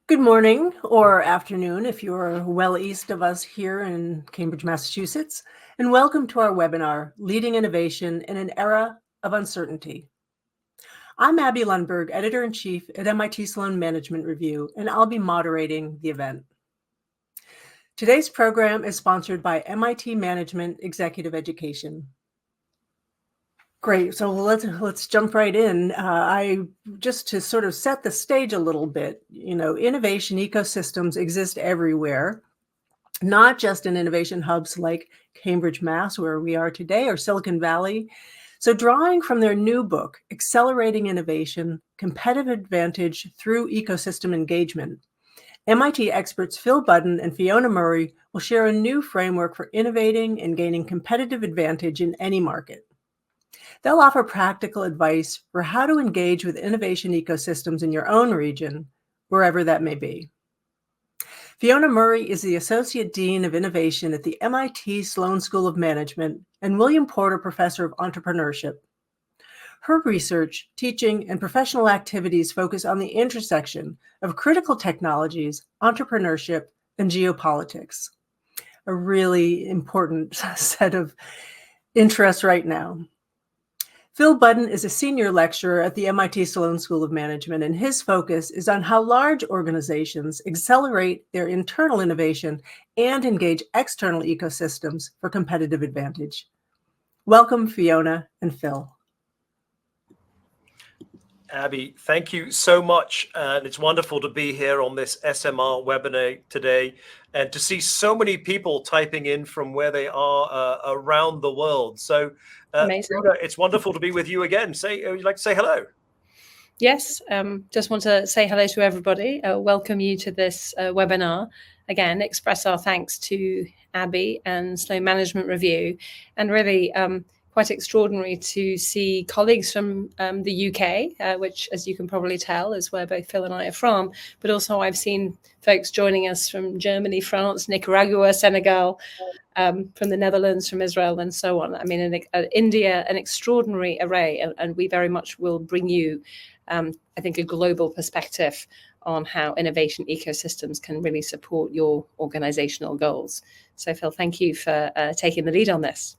Good morning or afternoon if you're well east of us here in Cambridge, Massachusetts, and welcome to our webinar, Leading Innovation in an Era of Uncertainty. I'm Abby Lundberg, Editor-in-Chief at MIT Sloan Management Review, and I'll be moderating the event. Today's program is sponsored by MIT Management Executive Education. Great. So let's jump right in. Just to sort of set the stage a little bit, innovation ecosystems exist everywhere, not just in innovation hubs like Cambridge, Mass, where we are today, or Silicon Valley. So drawing from their new book, Accelerating Innovation, Competitive Advantage Through Ecosystem Engagement, MIT experts Phil Budden and Fiona Murray will share a new framework for innovating and gaining competitive advantage in any market. They'll offer practical advice for how to engage with innovation ecosystems in your own region, wherever that may be. Fiona Murray is the Associate Dean of Innovation at the MIT Sloan School of Management and William Porter Professor of Entrepreneurship. Her research, teaching, and professional activities focus on the intersection of critical technologies, entrepreneurship, and geopolitics. A really important set of interests right now. Phil Budden is a senior lecturer at the MIT Sloan School of Management, and his focus is on how large organizations accelerate their internal innovation and engage external ecosystems for competitive advantage. Welcome, Fiona and Phil. Abby, thank you so much. And it's wonderful to be here on this SMR webinar today and to see so many people typing in from where they are around the world. So Fiona, it's wonderful to be with you again. Would you like to say hello? Yes, just want to say hello to everybody. Welcome you to this webinar. Again, express our thanks to Abby and Sloan Management Review, and really quite extraordinary to see colleagues from the UK, which, as you can probably tell, is where both Phil and I are from. But also I've seen folks joining us from Germany, France, Nicaragua, Senegal, from the Netherlands, from Israel, and so on. I mean, in India, an extraordinary array, and we very much will bring you, I think, a global perspective on how innovation ecosystems can really support your organizational goals. So, Phil, thank you for taking the lead on this.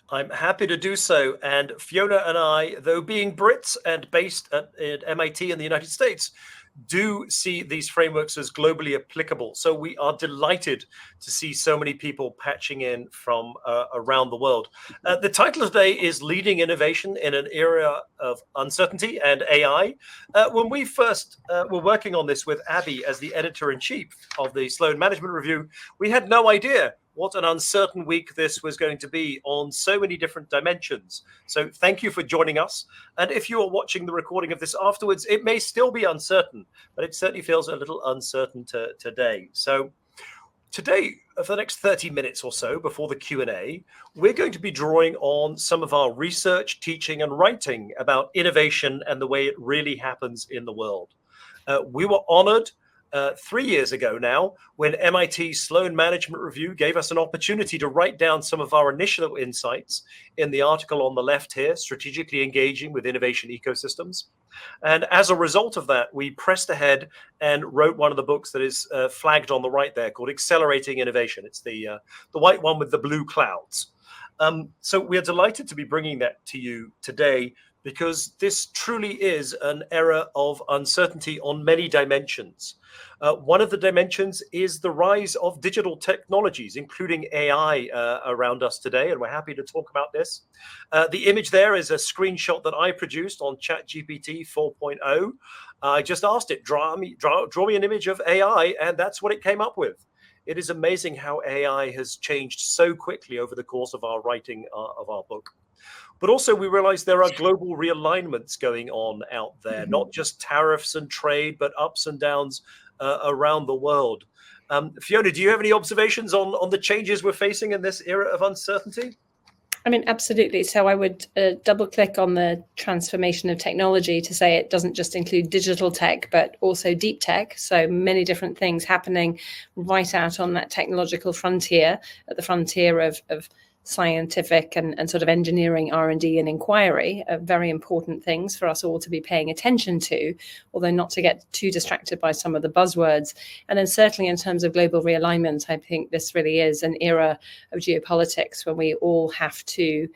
I'm happy to do so. And Fiona and I, though being Brits and based at MIT in the United States, do see these frameworks as globally applicable. So we are delighted to see so many people patching in from around the world. The title of today is Leading Innovation in an Era of Uncertainty and AI. When we first were working on this with Abby as the editor-in-chief of the Sloan Management Review, we had no idea what an uncertain week this was going to be on so many different dimensions. So thank you for joining us. And if you are watching the recording of this afterwards, it may still be uncertain, but it certainly feels a little uncertain today. So today, for the next 30 minutes or so before the Q&A, we're going to be drawing on some of our research, teaching, and writing about innovation and the way it really happens in the world. We were honored 3 years ago now, when MIT Sloan Management Review gave us an opportunity to write down some of our initial insights in the article on the left here, Strategically Engaging with Innovation Ecosystems. And as a result of that, we pressed ahead and wrote one of the books that is flagged on the right there, called Accelerating Innovation. It's the white one with the blue clouds. So we are delighted to be bringing that to you today, because this truly is an era of uncertainty on many dimensions. One of the dimensions is the rise of digital technologies, including AI around us today, and we're happy to talk about this. The image there is a screenshot that I produced on ChatGPT 4.0. I just asked it, draw me an image of AI, and that's what it came up with. It is amazing how AI has changed so quickly over the course of our writing of our book. But also we realize there are global realignments going on out there, not just tariffs and trade, but ups and downs around the world. Fiona, do you have any observations on the changes we're facing in this era of uncertainty? I mean, absolutely. So I would double click on the transformation of technology to say it doesn't just include digital tech, but also deep tech. So many different things happening right out on that technological frontier, at the frontier of scientific and sort of engineering R&D and inquiry are very important things for us all to be paying attention to, although not to get too distracted by some of the buzzwords. And then certainly in terms of global realignment, I think this really is an era of geopolitics when we all have to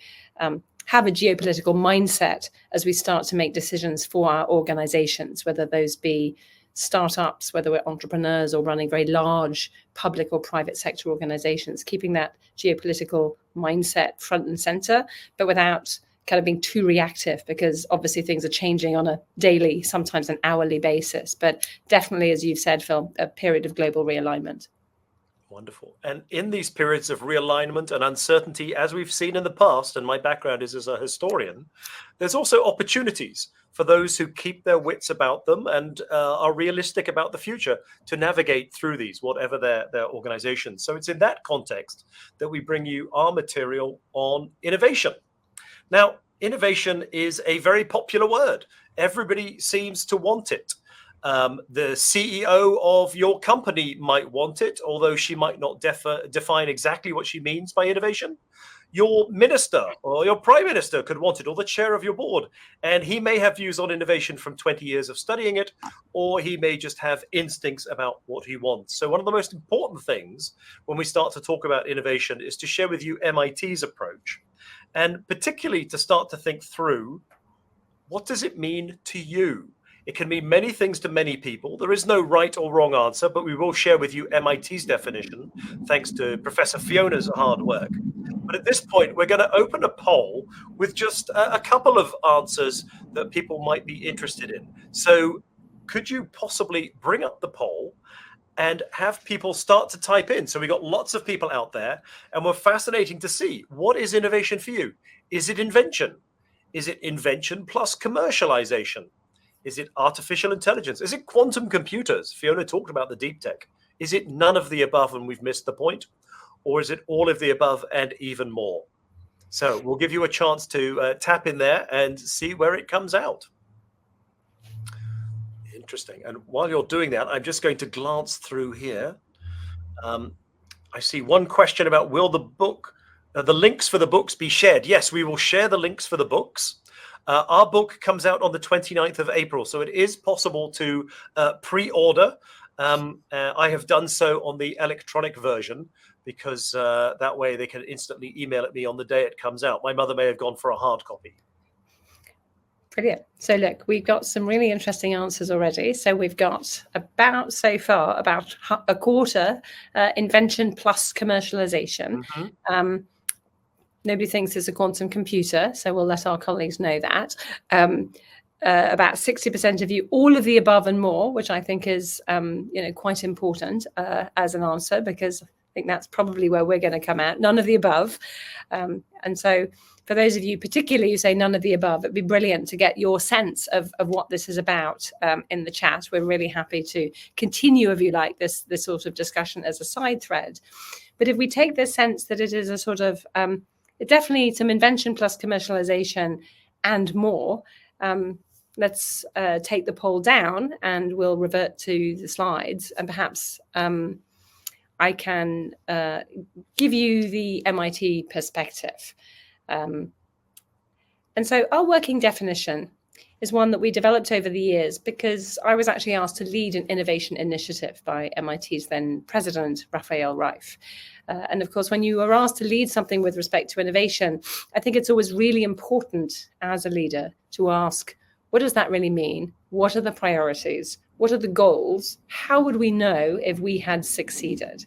have a geopolitical mindset as we start to make decisions for our organizations, whether those be startups, whether we're entrepreneurs or running very large public or private sector organizations, keeping that geopolitical mindset front and center, but without kind of being too reactive, because obviously things are changing on a daily, sometimes an hourly basis. But definitely, as you've said, Phil, a period of global realignment. Wonderful. And in these periods of realignment and uncertainty, as we've seen in the past, and my background is as a historian, there's also opportunities for those who keep their wits about them and are realistic about the future to navigate through these, whatever their organizations. So it's in that context that we bring you our material on innovation. Now, innovation is a very popular word. Everybody seems to want it. The CEO of your company might want it, although she might not define exactly what she means by innovation. Your minister or your prime minister could want it, or the chair of your board, and he may have views on innovation from 20 years of studying it, or he may just have instincts about what he wants. So one of the most important things when we start to talk about innovation is to share with you MIT's approach, and particularly to start to think through, what does it mean to you? It can mean many things to many people. There is no right or wrong answer, but we will share with you MIT's definition, thanks to Professor Fiona's hard work. But at this point, we're going to open a poll with just a couple of answers that people might be interested in. So could you possibly bring up the poll and have people start to type in? So we got lots of people out there, and we're fascinating to see, what is innovation for you? Is it invention? Is it invention plus commercialization? Is it artificial intelligence? Is it quantum computers? Fiona talked about the deep tech. Is it none of the above and we've missed the point? Or is it all of the above and even more? So we'll give you a chance to tap in there and see where it comes out. Interesting. And while you're doing that, I'm just going to glance through here. I see one question about, will the links for the books be shared? Yes, we will share the links for the books. Our book comes out on the 29th of April, so it is possible to pre-order. I have done so on the electronic version because that way they can instantly email it me on the day it comes out. My mother may have gone for a hard copy. Brilliant. So look, we've got some really interesting answers already. So we've got about a quarter invention plus commercialization. Mm-hmm. Nobody thinks it's a quantum computer, so we'll let our colleagues know that. About 60% of you, all of the above and more, which I think is quite important as an answer, because I think that's probably where we're going to come out. None of the above. And so for those of you particularly who say none of the above, it'd be brilliant to get your sense of what this is about in the chat. We're really happy to continue, if you like, this sort of discussion as a side thread. But if we take this sense that it is a sort of definitely some invention plus commercialization and more, let's take the poll down and we'll revert to the slides, and perhaps I can give you the MIT perspective. And so our working definition is one that we developed over the years because I was actually asked to lead an innovation initiative by MIT's then president, Raphael Reif. And of course, when you are asked to lead something with respect to innovation, I think it's always really important as a leader to ask, what does that really mean? What are the priorities? What are the goals? How would we know if we had succeeded?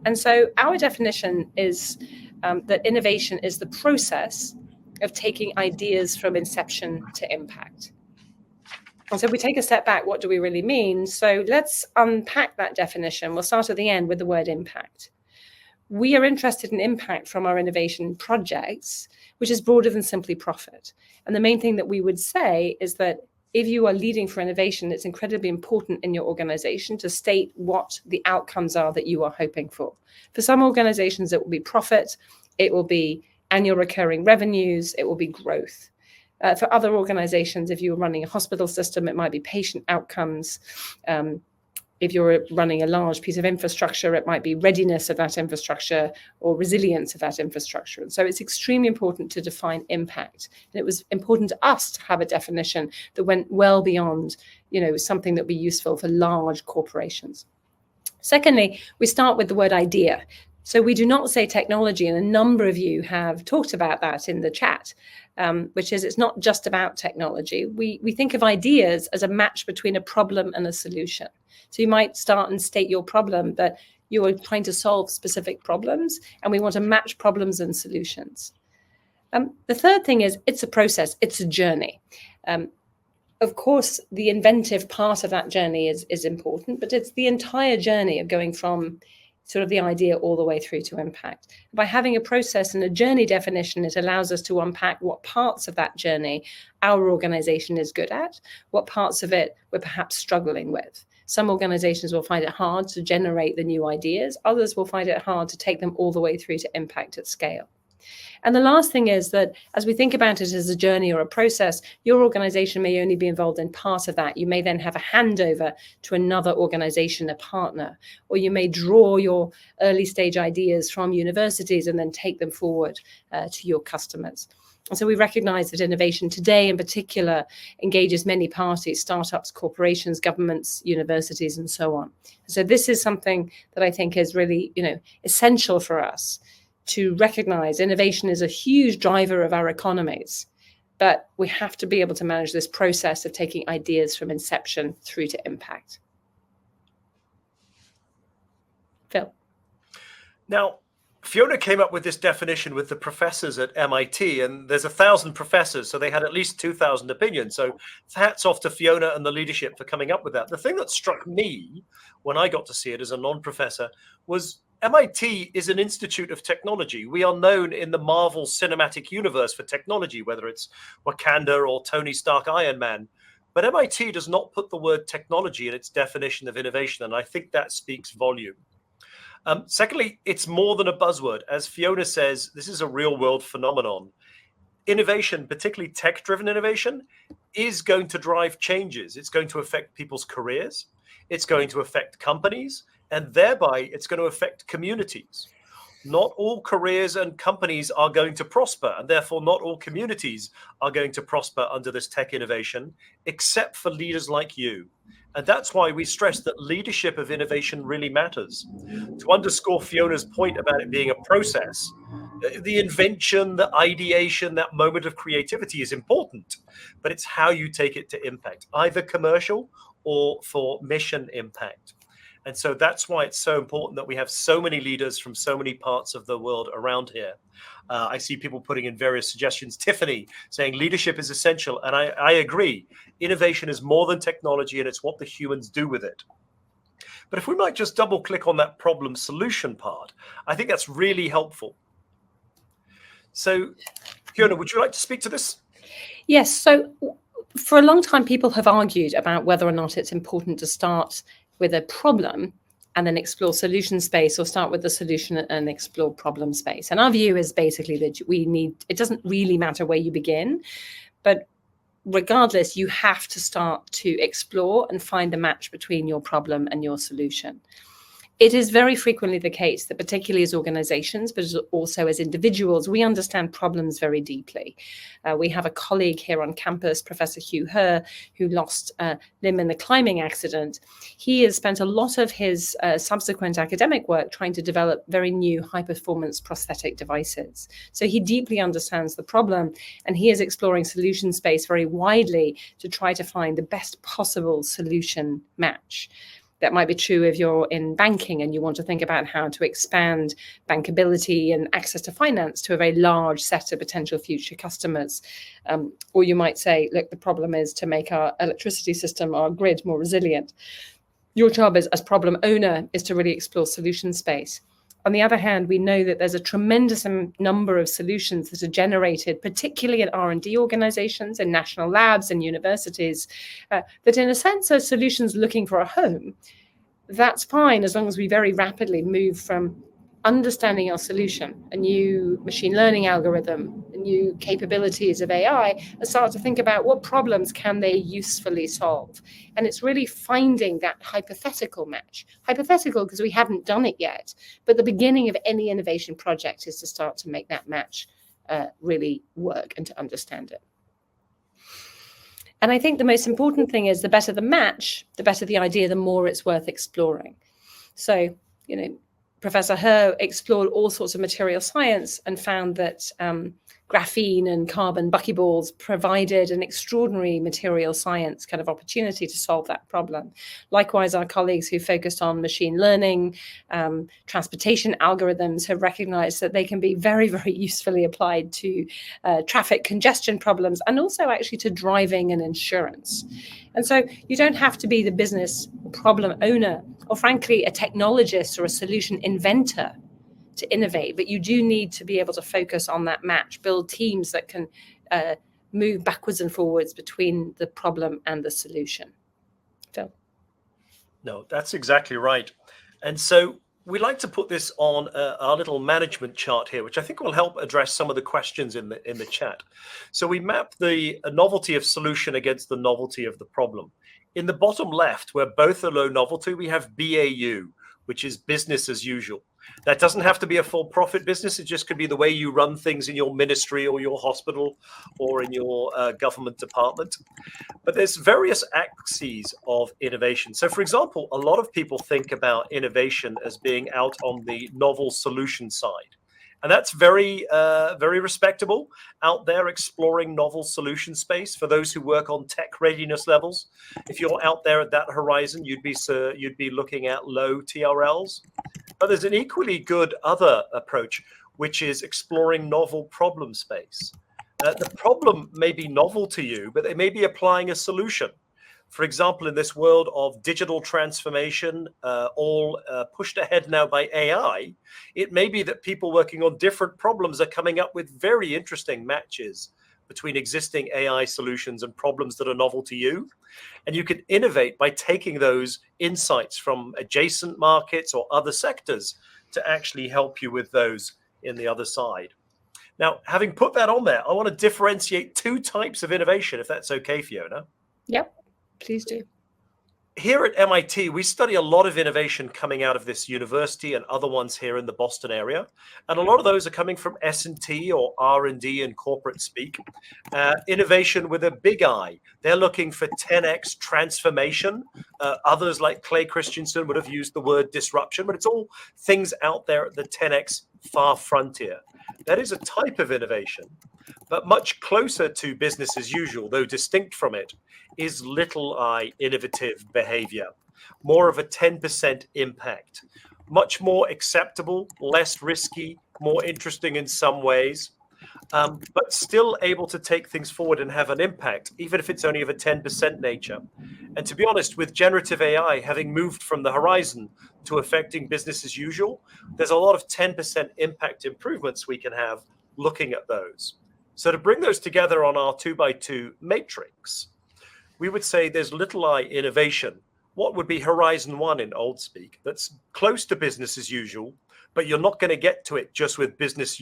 And so our definition is that innovation is the process of taking ideas from inception to impact. And so if we take a step back, what do we really mean? So let's unpack that definition. We'll start at the end with the word impact. We are interested in impact from our innovation projects, which is broader than simply profit. And the main thing that we would say is that if you are leading for innovation, it's incredibly important in your organization to state what the outcomes are that you are hoping for. For some organizations, it will be profit, it will be annual recurring revenues, it will be growth. For other organizations, if you're running a hospital system, it might be patient outcomes. if you're running a large piece of infrastructure, it might be readiness of that infrastructure or resilience of that infrastructure. And so it's extremely important to define impact. And it was important to us to have a definition that went well beyond, something that would be useful for large corporations. Secondly, we start with the word idea. So we do not say technology, and a number of you have talked about that in the chat, which is it's not just about technology. We think of ideas as a match between a problem and a solution. So you might start and state your problem, but you are trying to solve specific problems, and we want to match problems and solutions. The third thing is it's a process, it's a journey. Of course, the inventive part of that journey is important, but it's the entire journey of going from sort of the idea all the way through to impact. By having a process and a journey definition, it allows us to unpack what parts of that journey our organization is good at, what parts of it we're perhaps struggling with. Some organizations will find it hard to generate the new ideas. Others will find it hard to take them all the way through to impact at scale. And the last thing is that as we think about it as a journey or a process, your organization may only be involved in part of that. You may then have a handover to another organization, a partner, or you may draw your early stage ideas from universities and then take them forward to your customers. And so we recognize that innovation today in particular engages many parties, startups, corporations, governments, universities, and so on. So this is something that I think is really, essential for us to recognize. Innovation is a huge driver of our economies, but we have to be able to manage this process of taking ideas from inception through to impact. Phil. Now, Fiona came up with this definition with the professors at MIT, and there's 1,000 professors, so they had at least 2,000 opinions. So hats off to Fiona and the leadership for coming up with that. The thing that struck me when I got to see it as a non-professor was MIT is an institute of technology. We are known in the Marvel cinematic universe for technology, whether it's Wakanda or Tony Stark Iron Man. But MIT does not put the word technology in its definition of innovation, and I think that speaks volume. Secondly, it's more than a buzzword. As Fiona says, this is a real-world phenomenon. Innovation, particularly tech-driven innovation, is going to drive changes. It's going to affect people's careers. It's going to affect companies. And thereby, it's going to affect communities. Not all careers and companies are going to prosper, and therefore not all communities are going to prosper under this tech innovation, except for leaders like you. And that's why we stress that leadership of innovation really matters. To underscore Fiona's point about it being a process, the invention, the ideation, that moment of creativity is important, but it's how you take it to impact, either commercial or for mission impact. And so that's why it's so important that we have so many leaders from so many parts of the world around here. I see people putting in various suggestions. Tiffany saying leadership is essential. And I agree. Innovation is more than technology, and it's what the humans do with it. But if we might just double click on that problem solution part, I think that's really helpful. So, Fiona, would you like to speak to this? Yes. So for a long time, people have argued about whether or not it's important to start with a problem and then explore solution space, or start with the solution and explore problem space. And our view is basically that it doesn't really matter where you begin, but regardless, you have to start to explore and find a match between your problem and your solution. It is very frequently the case that, particularly as organizations, but also as individuals, we understand problems very deeply. We have a colleague here on campus, Professor Hugh Herr, who lost a limb in the climbing accident. He has spent a lot of his subsequent academic work trying to develop very new high-performance prosthetic devices. So he deeply understands the problem, and he is exploring solution space very widely to try to find the best possible solution match. That might be true if you're in banking and you want to think about how to expand bankability and access to finance to a very large set of potential future customers. Or you might say, look, the problem is to make our electricity system, our grid, more resilient. Your job as problem owner is to really explore solution space. On the other hand, we know that there's a tremendous number of solutions that are generated, particularly in R&D organizations and national labs and universities, that in a sense are solutions looking for a home. That's fine as long as we very rapidly move from understanding your solution, a new machine learning algorithm, new capabilities of AI, and start to think about what problems can they usefully solve. And it's really finding that hypothetical match. Hypothetical because we haven't done it yet, but the beginning of any innovation project is to start to make that match really work and to understand it. And I think the most important thing is the better the match, the better the idea, the more it's worth exploring. So, Professor Herr explored all sorts of material science and found that graphene and carbon buckyballs provided an extraordinary material science kind of opportunity to solve that problem. Likewise, our colleagues who focused on machine learning, transportation algorithms have recognized that they can be very, very usefully applied to traffic congestion problems and also actually to driving and insurance. And so you don't have to be the business problem owner or frankly a technologist or a solution inventor to innovate, but you do need to be able to focus on that match, build teams that can move backwards and forwards between the problem and the solution. Phil? No, that's exactly right. And so we like to put this on our little management chart here, which I think will help address some of the questions in the chat. So we map the novelty of solution against the novelty of the problem. In the bottom left, where both are low novelty, we have BAU, which is business as usual. That doesn't have to be a for-profit business. It just could be the way you run things in your ministry or your hospital or in your government department. But there's various axes of innovation. So, for example, a lot of people think about innovation as being out on the novel solution side. And that's very, very respectable, out there exploring novel solution space for those who work on tech readiness levels. If you're out there at that horizon, you'd be looking at low TRLs. But there's an equally good other approach, which is exploring novel problem space. The problem may be novel to you, but they may be applying a solution. For example, in this world of digital transformation, all pushed ahead now by AI, it may be that people working on different problems are coming up with very interesting matches between existing AI solutions and problems that are novel to you. And you can innovate by taking those insights from adjacent markets or other sectors to actually help you with those in the other side. Now, having put that on there, I want to differentiate two types of innovation, if that's okay, Fiona. Yep. Please do. Here at MIT, we study a lot of innovation coming out of this university and other ones here in the Boston area. And a lot of those are coming from S&T or R&D and corporate speak. Innovation with a big I. They're looking for 10x transformation. Others like Clay Christensen would have used the word disruption, but it's all things out there at the 10x far frontier. That is a type of innovation, but much closer to business as usual, though distinct from it, is little I innovative behavior, more of a 10% impact, much more acceptable, less risky, more interesting in some ways, but still able to take things forward and have an impact, even if it's only of a 10% nature. And to be honest, with generative AI having moved from the horizon to affecting business as usual, there's a lot of 10% impact improvements we can have looking at those. So to bring those together on our 2x2 matrix, we would say there's little I innovation. What would be horizon one in old speak? That's close to business as usual, but you're not going to get to it just with business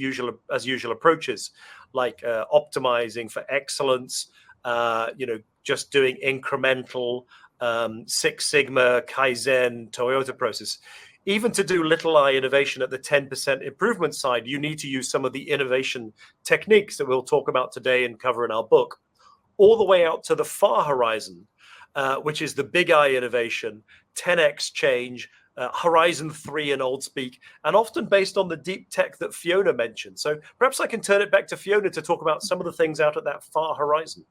as usual approaches, like optimizing for excellence, just doing incremental Six Sigma, Kaizen, Toyota process. Even to do little I innovation at the 10% improvement side, you need to use some of the innovation techniques that we'll talk about today and cover in our book, all the way out to the far horizon, which is the big I innovation, 10x change, horizon 3 in old speak, and often based on the deep tech that Fiona mentioned. So perhaps I can turn it back to Fiona to talk about some of the things out at that far horizon.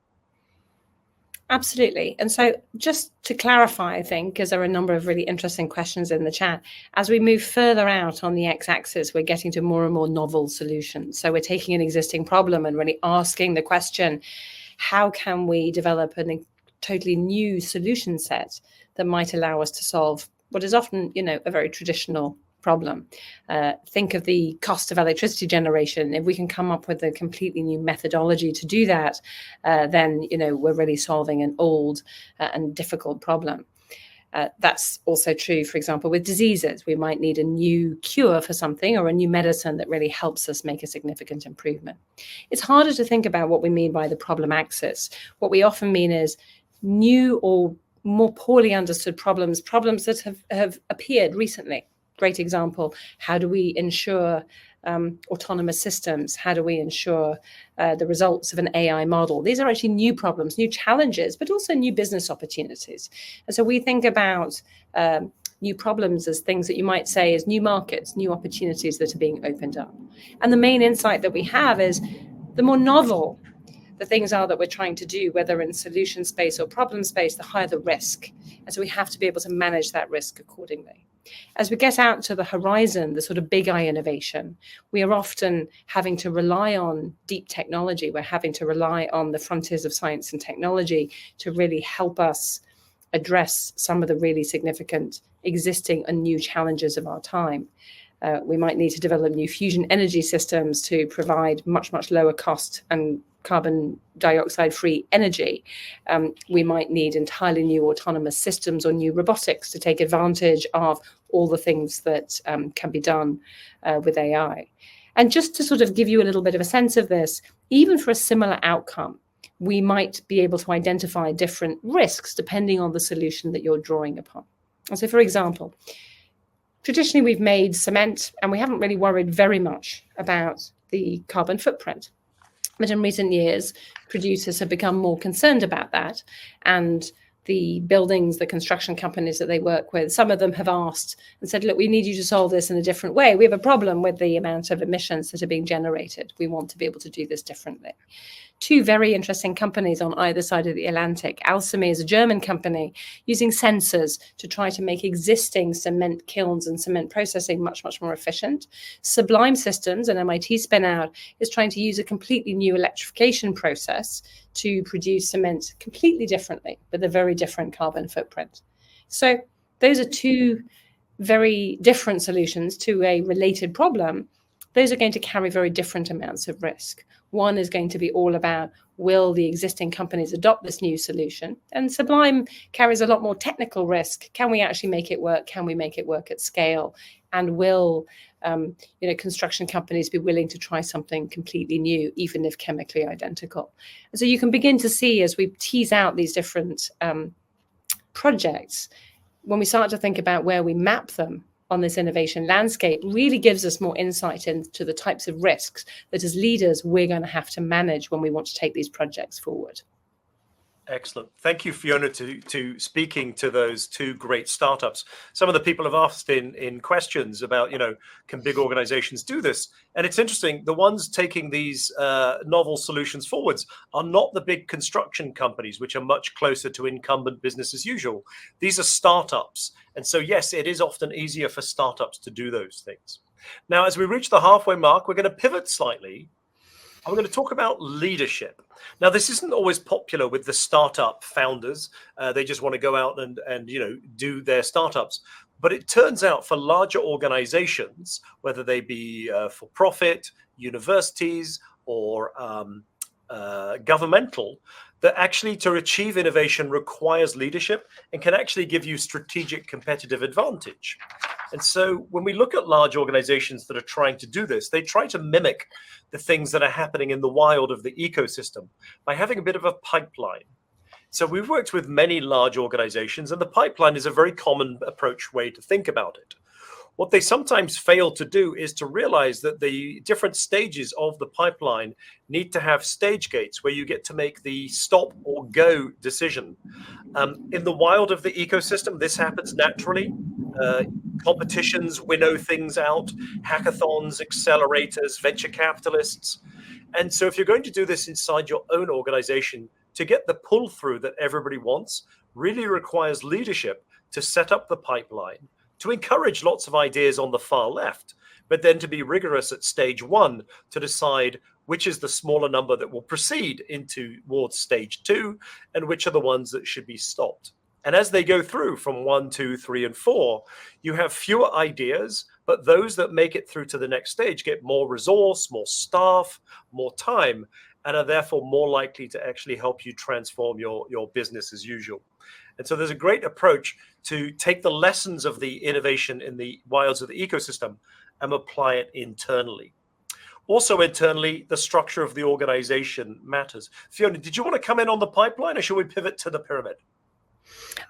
Absolutely. And so just to clarify, I think, because there are a number of really interesting questions in the chat, as we move further out on the x-axis, we're getting to more and more novel solutions. So we're taking an existing problem and really asking the question, how can we develop a totally new solution set that might allow us to solve what is often, a very traditional problem? Think of the cost of electricity generation. If we can come up with a completely new methodology to do that, then we're really solving an old and difficult problem. That's also true, for example, with diseases. We might need a new cure for something or a new medicine that really helps us make a significant improvement. It's harder to think about what we mean by the problem axis. What we often mean is new or more poorly understood problems that have appeared recently. Great example, how do we ensure autonomous systems? How do we ensure the results of an AI model? These are actually new problems, new challenges, but also new business opportunities. And so we think about new problems as things that you might say as new markets, new opportunities that are being opened up. And the main insight that we have is the more novel the things are that we're trying to do, whether in solution space or problem space, the higher the risk. And so we have to be able to manage that risk accordingly. As we get out to the horizon, the sort of big eye innovation, we are often having to rely on deep technology. We're having to rely on the frontiers of science and technology to really help us address some of the really significant existing and new challenges of our time. We might need to develop new fusion energy systems to provide much, much lower cost and carbon dioxide-free energy. We might need entirely new autonomous systems or new robotics to take advantage of all the things that can be done with AI. And just to sort of give you a little bit of a sense of this, even for a similar outcome, we might be able to identify different risks depending on the solution that you're drawing upon. And so, for example, traditionally we've made cement and we haven't really worried very much about the carbon footprint. But in recent years, producers have become more concerned about that. And the buildings, the construction companies that they work with, some of them have asked and said, look, we need you to solve this in a different way. We have a problem with the amount of emissions that are being generated. We want to be able to do this differently. Two very interesting companies on either side of the Atlantic. Alsame is a German company using sensors to try to make existing cement kilns and cement processing much, much more efficient. Sublime Systems, an MIT spin-out, is trying to use a completely new electrification process to produce cement completely differently with a very different carbon footprint. So those are two very different solutions to a related problem. Those are going to carry very different amounts of risk. One is going to be all about, will the existing companies adopt this new solution? And Sublime carries a lot more technical risk. Can we actually make it work? Can we make it work at scale? And will construction companies be willing to try something completely new, even if chemically identical? And so you can begin to see, as we tease out these different projects, when we start to think about where we map them on this innovation landscape, really gives us more insight into the types of risks that as leaders we're going to have to manage when we want to take these projects forward. Excellent. Thank you, Fiona, to speaking to those two great startups. Some of the people have asked in questions about, can big organizations do this? And it's interesting, the ones taking these novel solutions forwards are not the big construction companies, which are much closer to incumbent business as usual. These are startups. And so, yes, it is often easier for startups to do those things. Now, as we reach the halfway mark, we're going to pivot slightly. I'm going to talk about leadership. Now, this isn't always popular with the startup founders. They just want to go out and do their startups. But it turns out for larger organizations, whether they be for profit, universities, or governmental, that actually to achieve innovation requires leadership and can actually give you strategic competitive advantage. And so when we look at large organizations that are trying to do this, they try to mimic the things that are happening in the wild of the ecosystem by having a bit of a pipeline. So we've worked with many large organizations, and the pipeline is a very common approach way to think about it. What they sometimes fail to do is to realize that the different stages of the pipeline need to have stage gates where you get to make the stop or go decision. In the wild of the ecosystem, this happens naturally. Competitions winnow things out, hackathons, accelerators, venture capitalists. And so if you're going to do this inside your own organization, to get the pull through that everybody wants really requires leadership to set up the pipeline, to encourage lots of ideas on the far left, but then to be rigorous at stage one to decide which is the smaller number that will proceed towards stage two and which are the ones that should be stopped. And as they go through from 1, 2, 3, and 4, you have fewer ideas, but those that make it through to the next stage get more resource, more staff, more time, and are therefore more likely to actually help you transform your business as usual. And so there's a great approach to take the lessons of the innovation in the wilds of the ecosystem and apply it internally. Also internally, the structure of the organization matters. Fiona, did you want to come in on the pipeline, or should we pivot to the pyramid?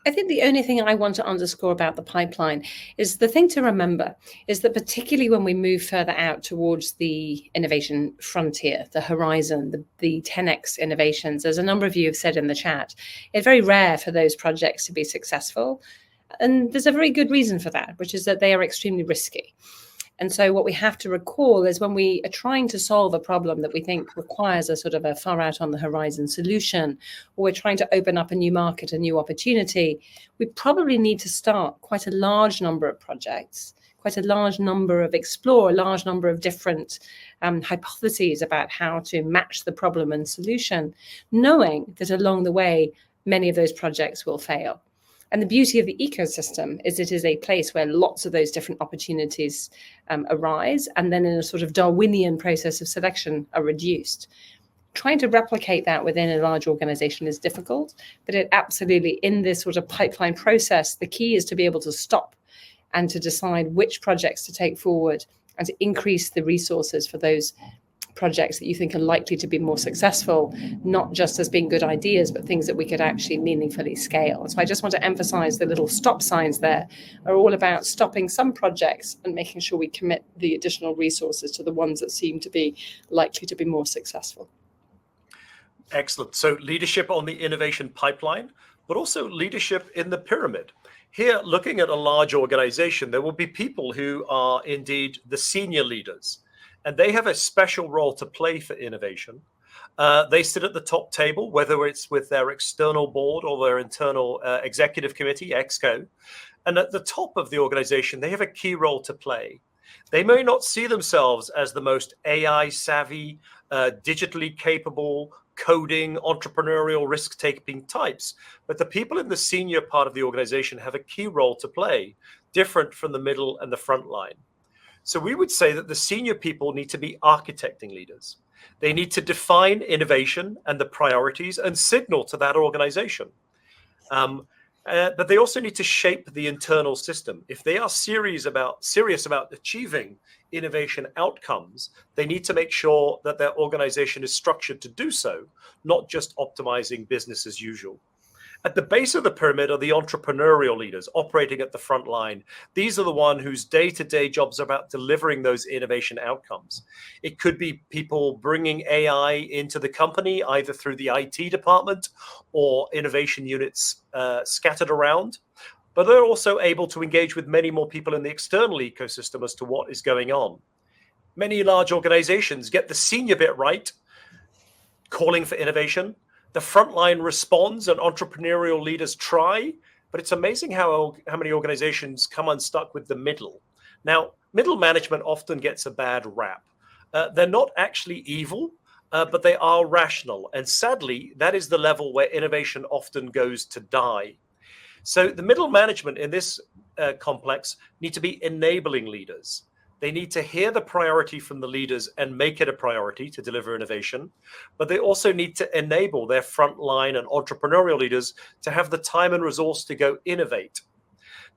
I think the only thing I want to underscore about the pipeline is the thing to remember is that particularly when we move further out towards the innovation frontier, the horizon, the 10x innovations, as a number of you have said in the chat, it's very rare for those projects to be successful. And there's a very good reason for that, which is that they are extremely risky. And so what we have to recall is when we are trying to solve a problem that we think requires a sort of a far out on the horizon solution, or we're trying to open up a new market, a new opportunity, we probably need to start quite a large number of projects, quite a large number of explore, a large number of different hypotheses about how to match the problem and solution, knowing that along the way, many of those projects will fail. And the beauty of the ecosystem is it is a place where lots of those different opportunities arise, and then in a sort of Darwinian process of selection are reduced. Trying to replicate that within a large organization is difficult, but it absolutely, in this sort of pipeline process, the key is to be able to stop and to decide which projects to take forward and to increase the resources for those projects that you think are likely to be more successful, not just as being good ideas, but things that we could actually meaningfully scale. So I just want to emphasize the little stop signs there are all about stopping some projects and making sure we commit the additional resources to the ones that seem to be likely to be more successful. Excellent. So leadership on the innovation pipeline, but also leadership in the pyramid. Here, looking at a large organization, there will be people who are indeed the senior leaders, and they have a special role to play for innovation. They sit at the top table, whether it's with their external board or their internal executive committee, EXCO. And at the top of the organization, they have a key role to play. They may not see themselves as the most AI savvy, digitally capable, coding, entrepreneurial, risk-taking types, but the people in the senior part of the organization have a key role to play, different from the middle and the front line. So we would say that the senior people need to be architecting leaders. They need to define innovation and the priorities and signal to that organization. But they also need to shape the internal system. If they are serious about achieving innovation outcomes, they need to make sure that their organization is structured to do so, not just optimizing business as usual. At the base of the pyramid are the entrepreneurial leaders operating at the front line. These are the ones whose day-to-day jobs are about delivering those innovation outcomes. It could be people bringing AI into the company, either through the IT department or innovation units scattered around. But they're also able to engage with many more people in the external ecosystem as to what is going on. Many large organizations get the senior bit right, calling for innovation. The frontline responds and entrepreneurial leaders try, but it's amazing how many organizations come unstuck with the middle. Now, middle management often gets a bad rap. They're not actually evil, but they are rational. And sadly, that is the level where innovation often goes to die. So the middle management in this complex need to be enabling leaders. They need to hear the priority from the leaders and make it a priority to deliver innovation, but they also need to enable their frontline and entrepreneurial leaders to have the time and resource to go innovate.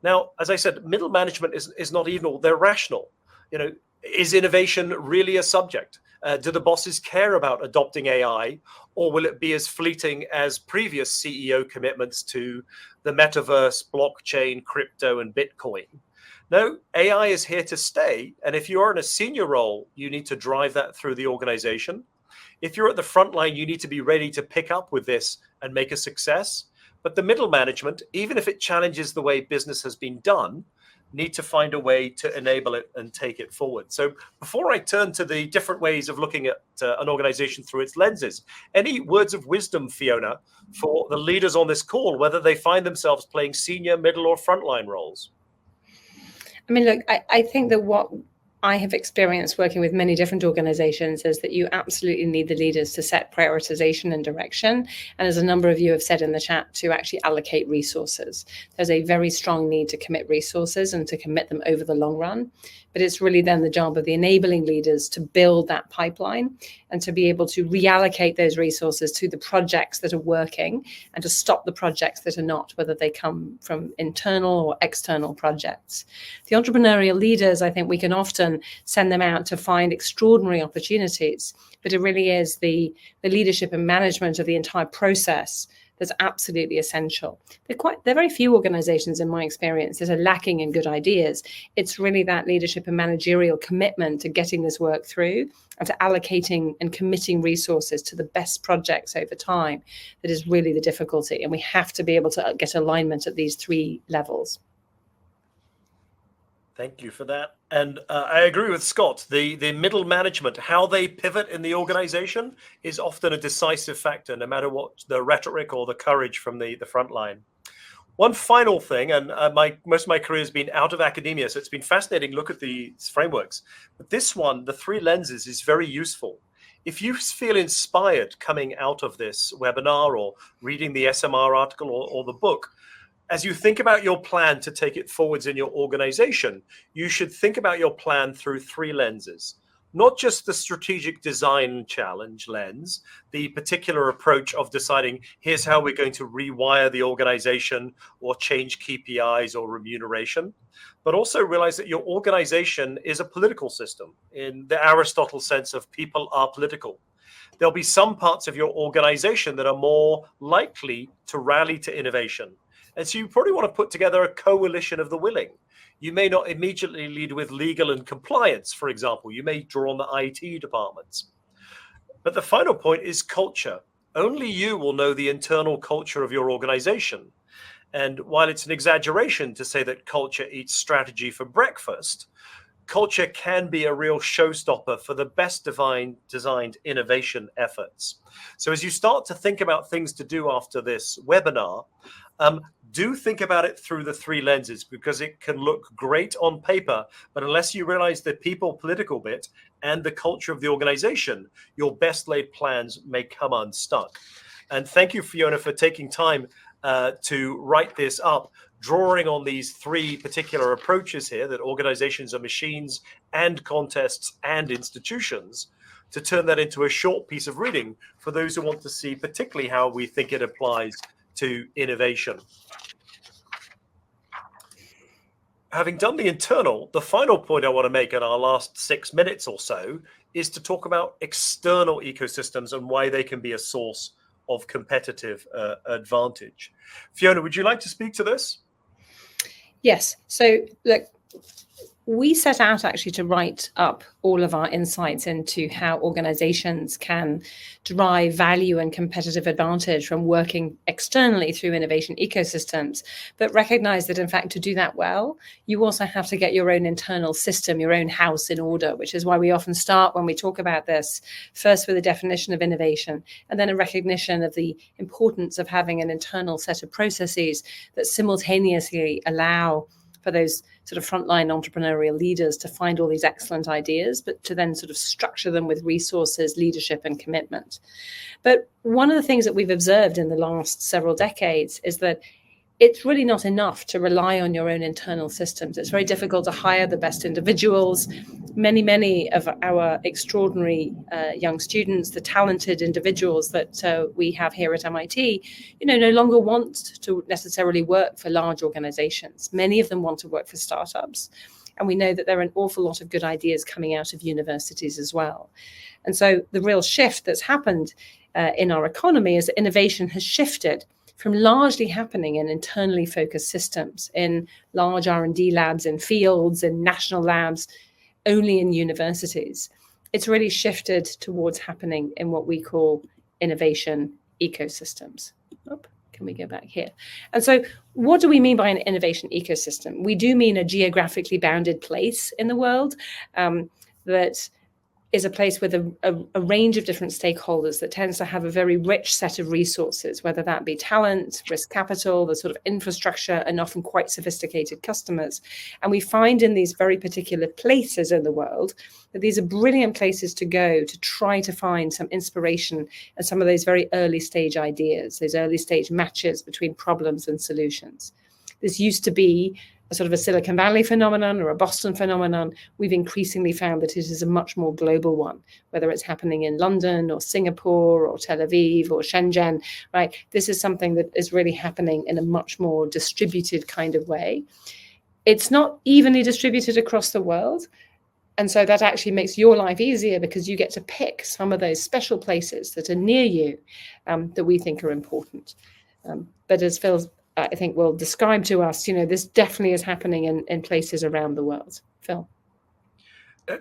Now, as I said, middle management is not evil, they're rational. You know, is innovation really a subject? Do the bosses care about adopting AI, or will it be as fleeting as previous CEO commitments to the metaverse, blockchain, crypto, and Bitcoin? No, AI is here to stay. And if you're in a senior role, you need to drive that through the organization. If you're at the front line, you need to be ready to pick up with this and make a success. But the middle management, even if it challenges the way business has been done, need to find a way to enable it and take it forward. So before I turn to the different ways of looking at an organization through its lenses, any words of wisdom, Fiona, for the leaders on this call, whether they find themselves playing senior, middle, or frontline roles? I mean, look, I think that what I have experienced working with many different organizations is that you absolutely need the leaders to set prioritization and direction. And as a number of you have said in the chat, to actually allocate resources. There's a very strong need to commit resources and to commit them over the long run. But it's really then the job of the enabling leaders to build that pipeline and to be able to reallocate those resources to the projects that are working and to stop the projects that are not, whether they come from internal or external projects. The entrepreneurial leaders, I think we can often send them out to find extraordinary opportunities, but it really is the leadership and management of the entire process that's absolutely essential. There are very few organizations, in my experience, that are lacking in good ideas. It's really that leadership and managerial commitment to getting this work through and to allocating and committing resources to the best projects over time that is really the difficulty. And we have to be able to get alignment at these three levels. Thank you for that. And I agree with Scott. The middle management, how they pivot in the organization is often a decisive factor, no matter what the rhetoric or the courage from the front line. One final thing, and most of my career has been out of academia, so it's been fascinating to look at these frameworks. But this one, the three lenses, is very useful. If you feel inspired coming out of this webinar or reading the SMR article or the book, as you think about your plan to take it forwards in your organization, you should think about your plan through three lenses. Not just the strategic design challenge lens, the particular approach of deciding here's how we're going to rewire the organization or change KPIs or remuneration, but also realize that your organization is a political system in the Aristotle sense of people are political. There'll be some parts of your organization that are more likely to rally to innovation. And so you probably want to put together a coalition of the willing. You may not immediately lead with legal and compliance, for example. You may draw on the IT departments. But the final point is culture. Only you will know the internal culture of your organization. And while it's an exaggeration to say that culture eats strategy for breakfast, culture can be a real showstopper for the best designed innovation efforts. So as you start to think about things to do after this webinar, do think about it through the three lenses, because it can look great on paper, but unless you realize the people political bit and the culture of the organization, your best laid plans may come unstuck. And thank you, Fiona, for taking time to write this up, drawing on these three particular approaches here, that organizations are machines and contests and institutions, to turn that into a short piece of reading for those who want to see particularly how we think it applies to innovation. Having done the internal, the final point I want to make in our last 6 minutes or so is to talk about external ecosystems and why they can be a source of competitive advantage. Fiona, would you like to speak to this? Yes. So look, we set out actually to write up all of our insights into how organizations can derive value and competitive advantage from working externally through innovation ecosystems, but recognize that in fact, to do that well, you also have to get your own internal system, your own house in order, which is why we often start when we talk about this, first with a definition of innovation, and then a recognition of the importance of having an internal set of processes that simultaneously allow for those sort of frontline entrepreneurial leaders to find all these excellent ideas, but to then sort of structure them with resources, leadership, and commitment. But one of the things that we've observed in the last several decades is that it's really not enough to rely on your own internal systems. It's very difficult to hire the best individuals. Many of our extraordinary young students, the talented individuals that we have here at MIT, no longer want to necessarily work for large organizations. Many of them want to work for startups. And we know that there are an awful lot of good ideas coming out of universities as well. And so the real shift that's happened in our economy is that innovation has shifted from largely happening in internally focused systems, in large R&D labs, in fields, in national labs, only in universities. It's really shifted towards happening in what we call innovation ecosystems. Can we go back here? And so what do we mean by an innovation ecosystem? We do mean a geographically bounded place in the world that is a place with a range of different stakeholders that tends to have a very rich set of resources, whether that be talent, risk capital, the sort of infrastructure, and often quite sophisticated customers. And we find in these very particular places in the world that these are brilliant places to go to try to find some inspiration and some of those very early stage ideas, those early stage matches between problems and solutions. This used to be a sort of a Silicon Valley phenomenon or a Boston phenomenon. We've increasingly found that it is a much more global one, whether it's happening in London or Singapore or Tel Aviv or Shenzhen, right? This is something that is really happening in a much more distributed kind of way. It's not evenly distributed across the world. And so that actually makes your life easier because you get to pick some of those special places that are near you that we think are important. But as Phil, I think, will describe to us, this definitely is happening in places around the world. Phil.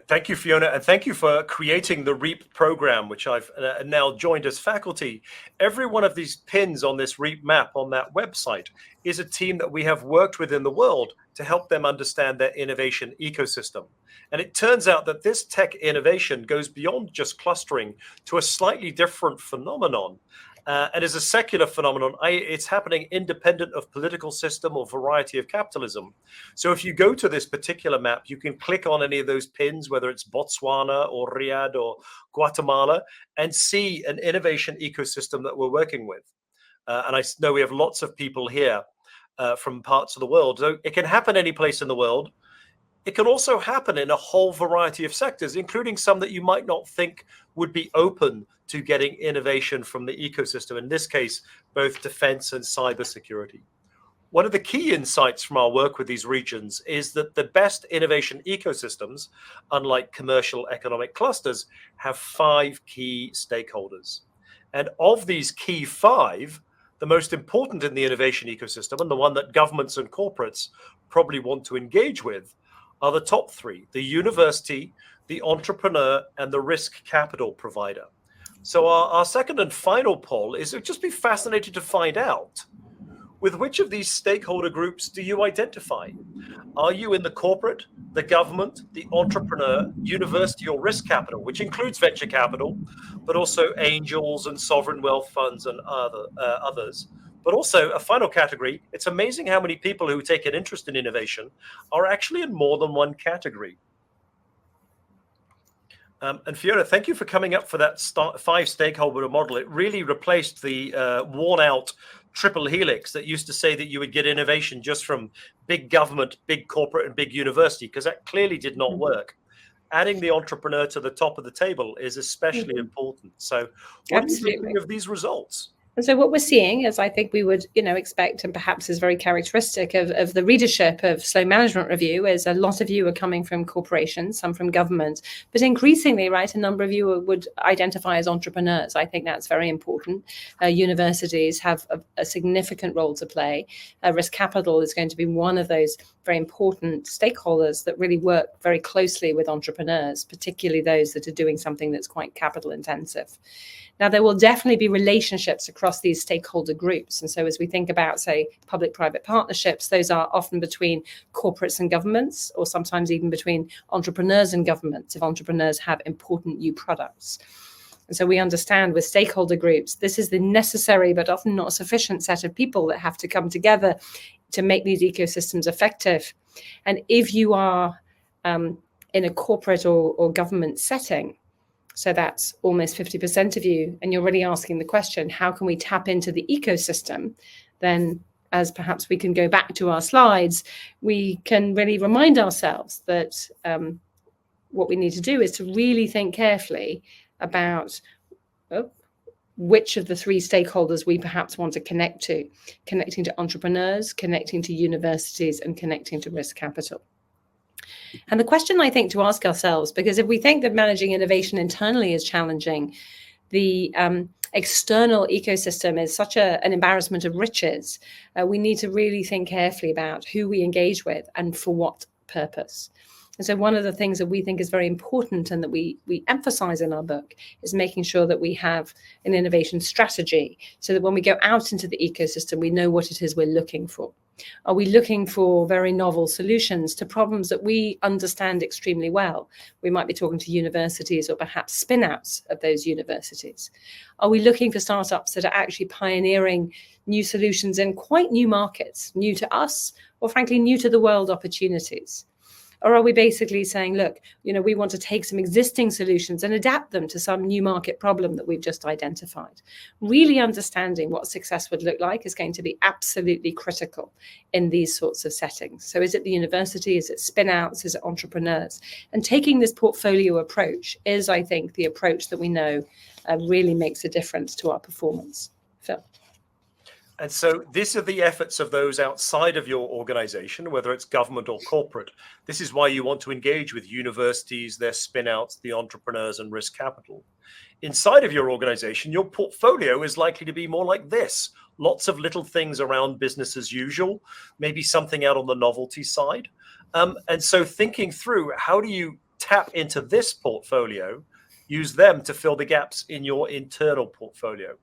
Thank you, Fiona, and thank you for creating the REAP program, which I've now joined as faculty. Every one of these pins on this REAP map on that website is a team that we have worked with in the world to help them understand their innovation ecosystem. And it turns out that this tech innovation goes beyond just clustering to a slightly different phenomenon. And as a secular phenomenon, it's happening independent of political system or variety of capitalism. So if you go to this particular map, you can click on any of those pins, whether it's Botswana or Riyadh or Guatemala, and see an innovation ecosystem that we're working with. And I know we have lots of people here from parts of the world. So it can happen any place in the world. It can also happen in a whole variety of sectors, including some that you might not think would be open to getting innovation from the ecosystem. In this case, both defense and cybersecurity. One of the key insights from our work with these regions is that the best innovation ecosystems, unlike commercial economic clusters, have 5 key stakeholders. And of these key 5, the most important in the innovation ecosystem, and the one that governments and corporates probably want to engage with, are the top 3: the university, the entrepreneur, and the risk capital provider. So our second and final poll is, it'd just be fascinated to find out, with which of these stakeholder groups do you identify? Are you in the corporate, the government, the entrepreneur, university, or risk capital, which includes venture capital, but also angels and sovereign wealth funds and others? But also a final category, it's amazing how many people who take an interest in innovation are actually in more than one category. And Fiona, thank you for coming up for that 5 stakeholder model. It really replaced the worn out triple helix that used to say that you would get innovation just from big government, big corporate, and big university, because that clearly did not work. Adding the entrepreneur to the top of the table is especially important. So what do you think of these results? And so what we're seeing, as I think we would, expect, and perhaps is very characteristic of the readership of Slow Management Review, is a lot of you are coming from corporations, some from government, but increasingly, right, a number of you would identify as entrepreneurs. I think that's very important. Universities have a significant role to play. Risk capital is going to be one of those very important stakeholders that really work very closely with entrepreneurs, particularly those that are doing something that's quite capital intensive. Now, there will definitely be relationships across these stakeholder groups. And so as we think about, say, public-private partnerships, those are often between corporates and governments, or sometimes even between entrepreneurs and governments if entrepreneurs have important new products. And so we understand with stakeholder groups, this is the necessary but often not sufficient set of people that have to come together to make these ecosystems effective. And if you are in a corporate or government setting, so that's almost 50% of you, and you're already asking the question, how can we tap into the ecosystem? Then, as perhaps we can go back to our slides, we can really remind ourselves that what we need to do is to really think carefully about which of the 3 stakeholders we perhaps want to connecting to entrepreneurs, connecting to universities, and connecting to risk capital. And the question I think to ask ourselves, because if we think that managing innovation internally is challenging, the external ecosystem is such an embarrassment of riches, we need to really think carefully about who we engage with and for what purpose. And so one of the things that we think is very important and that we emphasize in our book is making sure that we have an innovation strategy so that when we go out into the ecosystem, we know what it is we're looking for. Are we looking for very novel solutions to problems that we understand extremely well? We might be talking to universities or perhaps spin-outs of those universities. Are we looking for startups that are actually pioneering new solutions in quite new markets, new to us, or frankly, new to the world opportunities? Or are we basically saying, look, we want to take some existing solutions and adapt them to some new market problem that we've just identified? Really understanding what success would look like is going to be absolutely critical in these sorts of settings. So is it the university? Is it spin-outs? Is it entrepreneurs? And taking this portfolio approach is, I think, the approach that we know really makes a difference to our performance. Phil. And so these are the efforts of those outside of your organization, whether it's government or corporate. This is why you want to engage with universities, their spin-outs, the entrepreneurs, and risk capital. Inside of your organization, your portfolio is likely to be more like this. Lots of little things around business as usual, maybe something out on the novelty side. And so thinking through, how do you tap into this portfolio, use them to fill the gaps in your internal portfolio?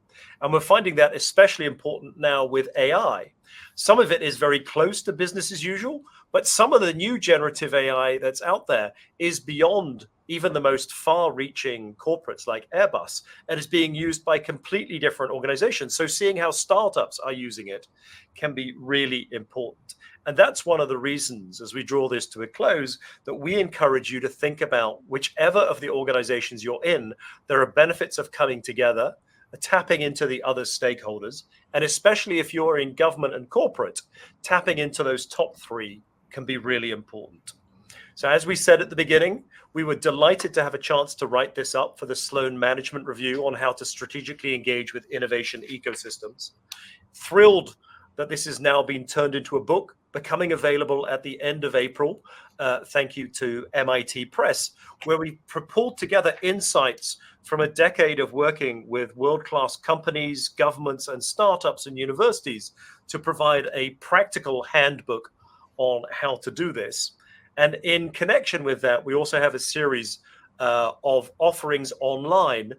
And we're finding that especially important now with AI. Some of it is very close to business as usual, but some of the new generative AI that's out there is beyond even the most far-reaching corporates like Airbus, and is being used by completely different organizations. So seeing how startups are using it can be really important. And that's one of the reasons, as we draw this to a close, that we encourage you to think about whichever of the organizations you're in, there are benefits of coming together, tapping into the other stakeholders, and especially if you're in government and corporate, tapping into those top three can be really important. So as we said at the beginning, we were delighted to have a chance to write this up for the Sloan Management Review on how to strategically engage with innovation ecosystems. Thrilled that this has now been turned into a book, becoming available at the end of April. Thank you to MIT Press, where we pulled together insights from a decade of working with world-class companies, governments, and startups and universities to provide a practical handbook on how to do this. And in connection with that, we also have a series of offerings online,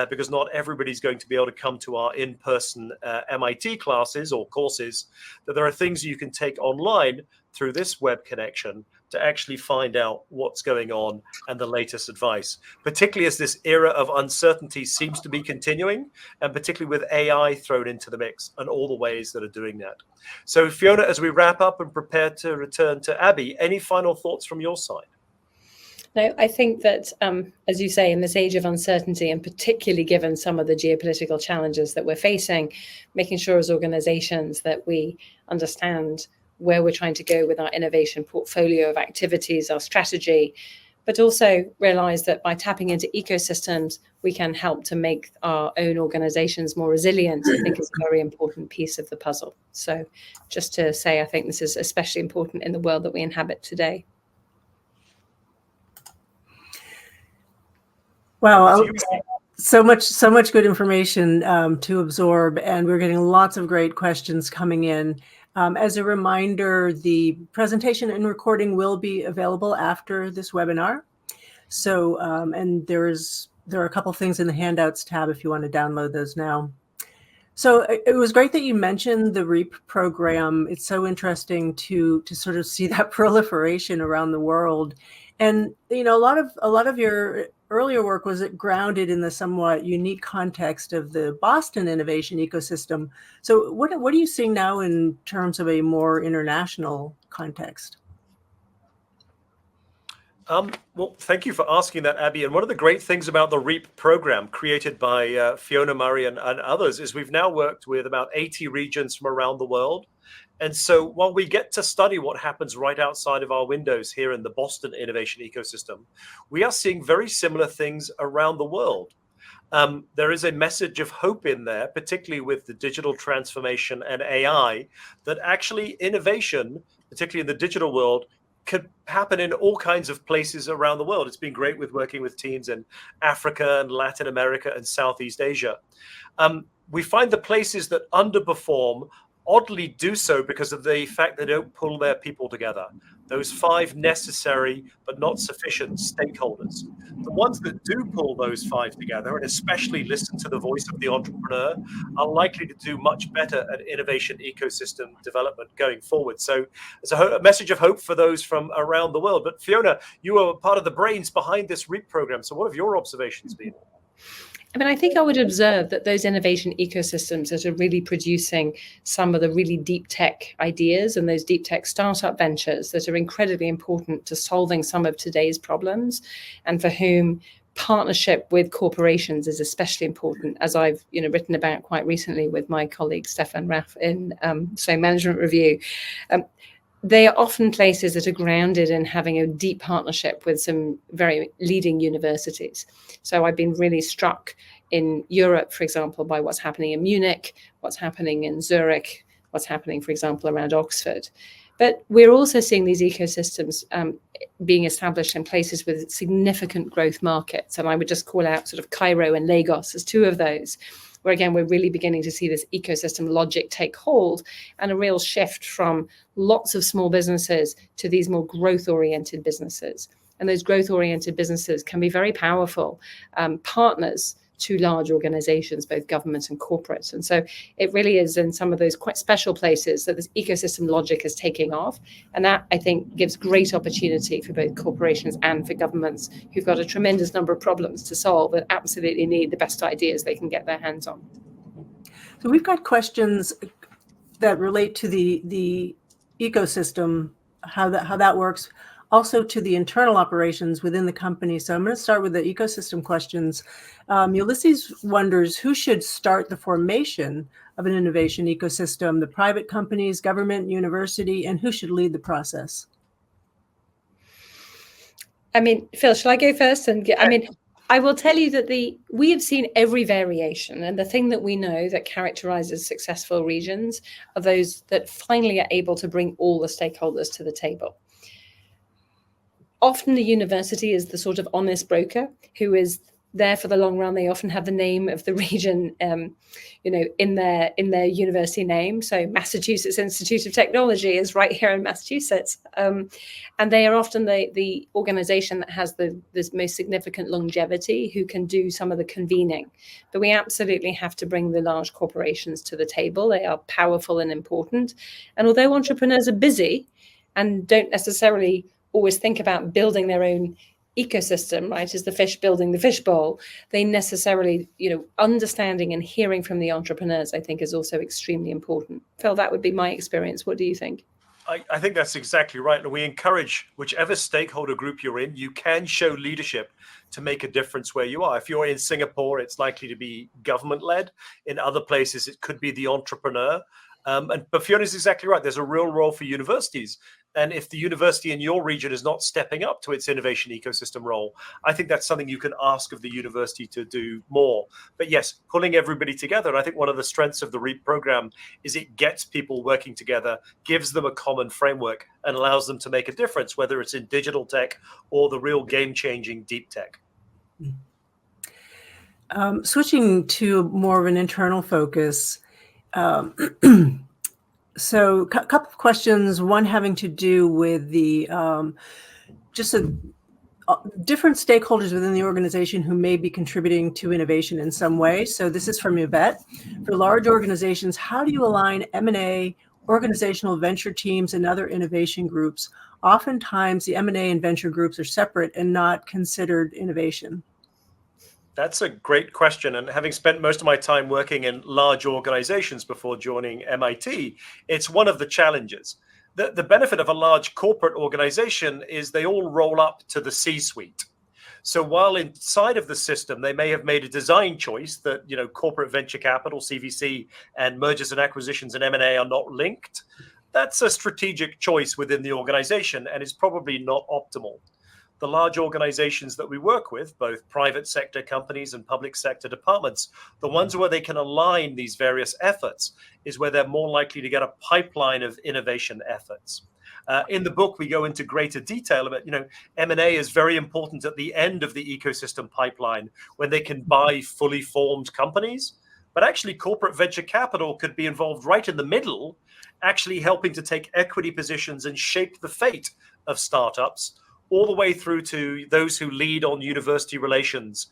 because not everybody's going to be able to come to our in-person MIT classes or courses, that there are things you can take online through this web connection to actually find out what's going on and the latest advice, particularly as this era of uncertainty seems to be continuing, and particularly with AI thrown into the mix and all the ways that are doing that. So Fiona, as we wrap up and prepare to return to Abby, any final thoughts from your side? No, I think that, as you say, in this age of uncertainty, and particularly given some of the geopolitical challenges that we're facing, making sure as organizations that we understand where we're trying to go with our innovation portfolio of activities, our strategy, but also realize that by tapping into ecosystems, we can help to make our own organizations more resilient. I think is a very important piece of the puzzle. So just to say, I think this is especially important in the world that we inhabit today. Wow, so much good information to absorb, and we're getting lots of great questions coming in. As a reminder, the presentation and recording will be available after this webinar. So, and there are a couple things in the handouts tab if you want to download those now. So it was great that you mentioned the REAP program. It's so interesting to sort of see that proliferation around the world. And a lot of your earlier work was grounded in the somewhat unique context of the Boston innovation ecosystem. So what are you seeing now in terms of a more international context? Well, thank you for asking that, Abby. And one of the great things about the REAP program created by Fiona Murray and others is we've now worked with about 80 regions from around the world. And so while we get to study what happens right outside of our windows here in the Boston innovation ecosystem, we are seeing very similar things around the world. There is a message of hope in there, particularly with the digital transformation and AI, that actually innovation, particularly in the digital world, could happen in all kinds of places around the world. It's been great with working with teams in Africa and Latin America and Southeast Asia. We find the places that underperform oddly do so because of the fact they don't pull their people together. Those 5 necessary but not sufficient stakeholders. The ones that do pull those 5 together, and especially listen to the voice of the entrepreneur, are likely to do much better at innovation ecosystem development going forward. So it's a message of hope for those from around the world. But Fiona, you are part of the brains behind this REAP program. So what have your observations been? I mean, I think I would observe that those innovation ecosystems that are really producing some of the really deep tech ideas and those deep tech startup ventures that are incredibly important to solving some of today's problems, and for whom partnership with corporations is especially important, as I've written about quite recently with my colleague Stefan Raff in Slow Management Review. They are often places that are grounded in having a deep partnership with some very leading universities. So I've been really struck in Europe, for example, by what's happening in Munich, what's happening in Zurich, what's happening, for example, around Oxford. But we're also seeing these ecosystems being established in places with significant growth markets. And I would just call out sort of Cairo and Lagos as 2 of those, where again, we're really beginning to see this ecosystem logic take hold, and a real shift from lots of small businesses to these more growth-oriented businesses. And those growth-oriented businesses can be very powerful partners to large organizations, both government and corporate. And so it really is in some of those quite special places that this ecosystem logic is taking off. And that, I think, gives great opportunity for both corporations and for governments who've got a tremendous number of problems to solve and absolutely need the best ideas they can get their hands on. So we've got questions that relate to the ecosystem, how that works, also to the internal operations within the company. So I'm going to start with the ecosystem questions. Ulysses wonders who should start the formation of an innovation ecosystem, the private companies, government, university, and who should lead the process? I mean, Phil, shall I go first? I will tell you that we have seen every variation, and the thing that we know that characterizes successful regions are those that finally are able to bring all the stakeholders to the table. Often the university is the sort of honest broker who is there for the long run. They often have the name of the region, in their university name. So Massachusetts Institute of Technology is right here in Massachusetts, and they are often the organization that has the most significant longevity, who can do some of the convening. But we absolutely have to bring the large corporations to the table. They are powerful and important, and although entrepreneurs are busy and don't necessarily always think about building their own ecosystem, right, as the fish building the fishbowl, they necessarily, understanding and hearing from the entrepreneurs, I think, is also extremely important. Phil, that would be my experience. What do you think? I think that's exactly right. And we encourage whichever stakeholder group you're in, you can show leadership to make a difference where you are. If you're in Singapore, it's likely to be government-led. In other places, it could be the entrepreneur. But Fiona's exactly right. There's a real role for universities. And if the university in your region is not stepping up to its innovation ecosystem role, I think that's something you can ask of the university to do more. But yes, pulling everybody together. And I think one of the strengths of the REAP program is it gets people working together, gives them a common framework, and allows them to make a difference, whether it's in digital tech or the real game-changing deep tech. Switching to more of an internal focus, so a couple of questions, one having to do with the different stakeholders within the organization who may be contributing to innovation in some way. So this is from Yvette. For large organizations, how do you align M&A, organizational venture teams, and other innovation groups? Oftentimes, the M&A and venture groups are separate and not considered innovation. That's a great question. And having spent most of my time working in large organizations before joining MIT, it's one of the challenges. The benefit of a large corporate organization is they all roll up to the C-suite. So while inside of the system, they may have made a design choice that, corporate venture capital, CVC, and mergers and acquisitions and M&A are not linked, that's a strategic choice within the organization and is probably not optimal. The large organizations that we work with, both private sector companies and public sector departments, the ones where they can align these various efforts is where they're more likely to get a pipeline of innovation efforts. In the book, we go into greater detail about, M&A is very important at the end of the ecosystem pipeline when they can buy fully formed companies. but actually corporate venture capital could be involved right in the middle, actually helping to take equity positions and shape the fate of startups, all the way through to those who lead on university relations,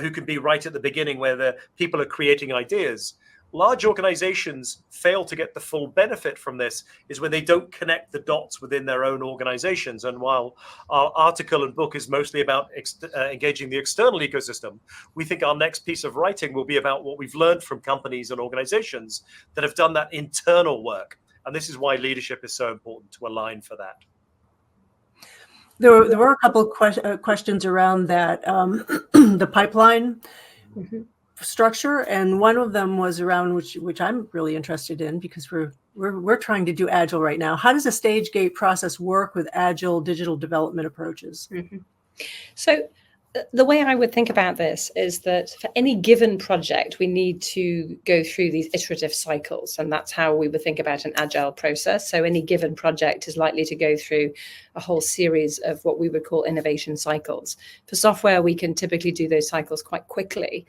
who can be right at the beginning where the people are creating ideas. Large organizations fail to get the full benefit from this is when they don't connect the dots within their own organizations. And while our article and book is mostly about engaging the external ecosystem, we think our next piece of writing will be about what we've learned from companies and organizations that have done that internal work. And this is why leadership is so important, to align for that. There were a couple of questions around that, the pipeline structure, and one of them was around which I'm really interested in, because we're trying to do Agile right now. How does a stage gate process work with Agile digital development approaches? So the way I would think about this is that for any given project, we need to go through these iterative cycles. And that's how we would think about an Agile process. So any given project is likely to go through a whole series of what we would call innovation cycles. For software, we can typically do those cycles quite quickly.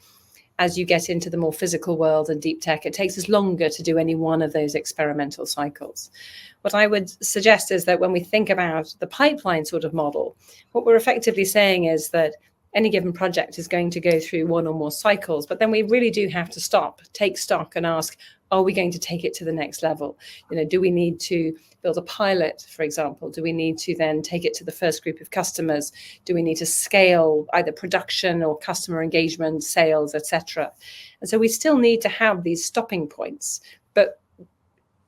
As you get into the more physical world and deep tech, it takes us longer to do any one of those experimental cycles. What I would suggest is that when we think about the pipeline sort of model, what we're effectively saying is that any given project is going to go through one or more cycles, but then we really do have to stop, take stock and ask, are we going to take it to the next level? Do we need to build a pilot, for example? Do we need to then take it to the first group of customers? Do we need to scale either production or customer engagement, sales, etc.? And so we still need to have these stopping points, but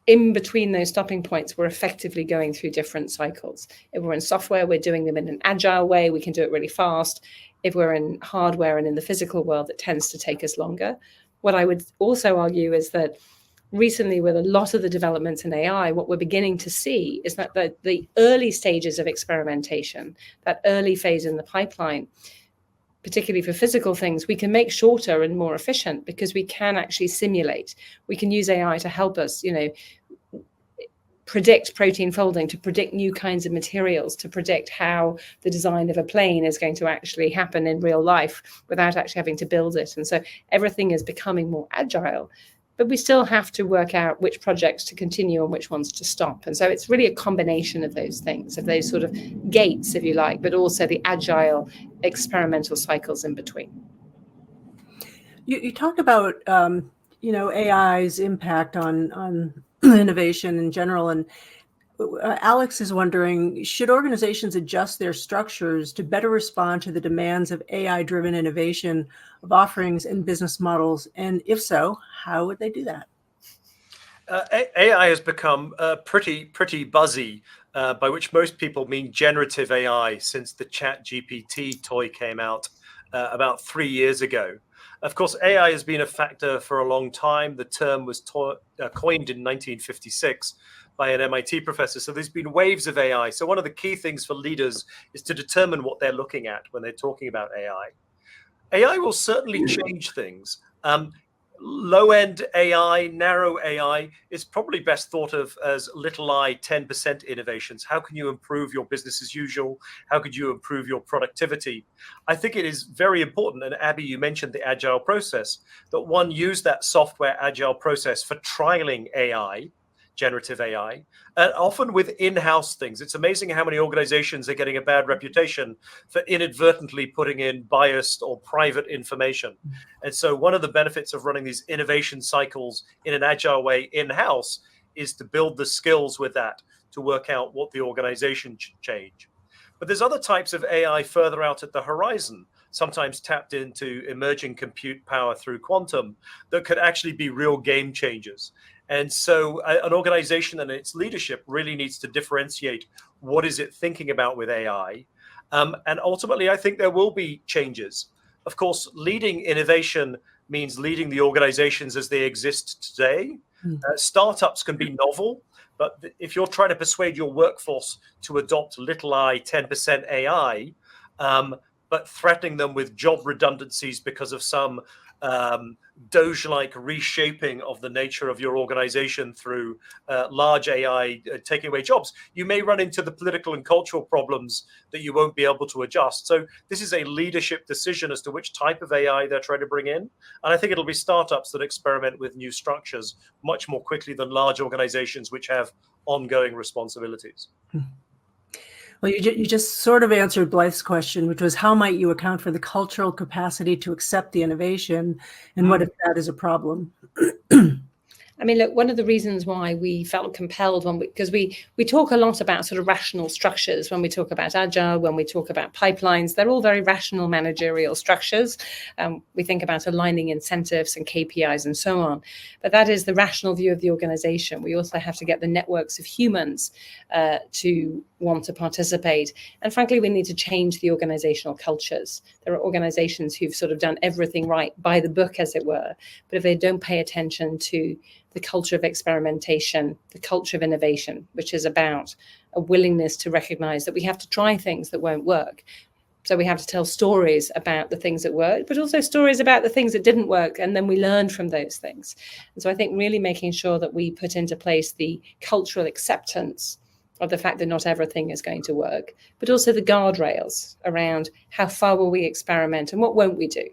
in between those stopping points, we're effectively going through different cycles. If we're in software, we're doing them in an agile way. We can do it really fast. If we're in hardware and in the physical world, it tends to take us longer. What I would also argue is that recently, with a lot of the developments in AI, what we're beginning to see is that the early stages of experimentation, that early phase in the pipeline, particularly for physical things, we can make shorter and more efficient because we can actually simulate. We can use AI to help us, predict protein folding, to predict new kinds of materials, to predict how the design of a plane is going to actually happen in real life without actually having to build it. And so everything is becoming more agile, but we still have to work out which projects to continue and which ones to stop. And so it's really a combination of those things, of those sort of gates, if you like, but also the agile experimental cycles in between. You talked about AI's impact on innovation in general, and Alex is wondering, should organizations adjust their structures to better respond to the demands of AI-driven innovation of offerings and business models? And if so, how would they do that? AI has become pretty buzzy, by which most people mean generative AI, since the ChatGPT toy came out about 3 years ago. Of course, AI has been a factor for a long time. The term was coined in 1956 by an MIT professor. So there's been waves of AI. So one of the key things for leaders is to determine what they're looking at when they're talking about AI. AI will certainly change things. Low-end AI, narrow AI is probably best thought of as little I 10% innovations. How can you improve your business as usual? How could you improve your productivity? I think it is very important, and Abby, you mentioned the Agile process, that one use that software Agile process for trialing AI, generative AI, and often with in-house things. It's amazing how many organizations are getting a bad reputation for inadvertently putting in biased or private information. And so one of the benefits of running these innovation cycles in an agile way in-house is to build the skills with that to work out what the organization should change. But there's other types of AI further out at the horizon, sometimes tapped into emerging compute power through quantum, that could actually be real game changers. And so an organization and its leadership really needs to differentiate what is it thinking about with AI. And ultimately, I think there will be changes. Of course, leading innovation means leading the organizations as they exist today. Startups can be novel, but if you're trying to persuade your workforce to adopt little I 10% AI, but threatening them with job redundancies because of some Doge-like reshaping of the nature of your organization through large AI taking away jobs, you may run into the political and cultural problems that you won't be able to adjust. So this is a leadership decision as to which type of AI they're trying to bring in. And I think it'll be startups that experiment with new structures much more quickly than large organizations which have ongoing responsibilities. Well, you just sort of answered Blythe's question, which was how might you account for the cultural capacity to accept the innovation, and what if that is a problem? I mean, look, one of the reasons why we felt compelled because we talk a lot about sort of rational structures when we talk about Agile, when we talk about pipelines, they're all very rational managerial structures. We think about aligning incentives and KPIs and so on, but that is the rational view of the organization. We also have to get the networks of humans to want to participate. And frankly, we need to change the organizational cultures. There are organizations who've sort of done everything right by the book, as it were, but if they don't pay attention to the culture of experimentation, the culture of innovation, which is about a willingness to recognize that we have to try things that won't work. So we have to tell stories about the things that worked, but also stories about the things that didn't work. And then we learn from those things. And so I think really making sure that we put into place the cultural acceptance of the fact that not everything is going to work, but also the guardrails around how far will we experiment and what won't we do?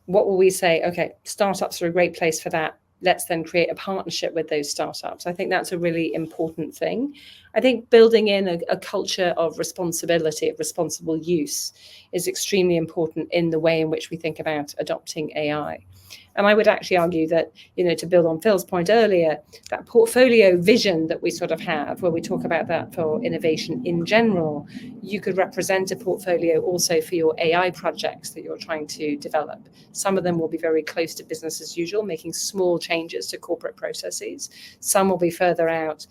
What will we say? Okay, startups are a great place for that. Let's then create a partnership with those startups. I think that's a really important thing. I think building in a culture of responsibility, of responsible use, is extremely important in the way in which we think about adopting AI. And I would actually argue that, to build on Phil's point earlier, that portfolio vision that we sort of have, where we talk about that for innovation in general, you could represent a portfolio also for your AI projects that you're trying to develop. Some of them will be very close to business as usual, making small changes to corporate processes. Some will be further out,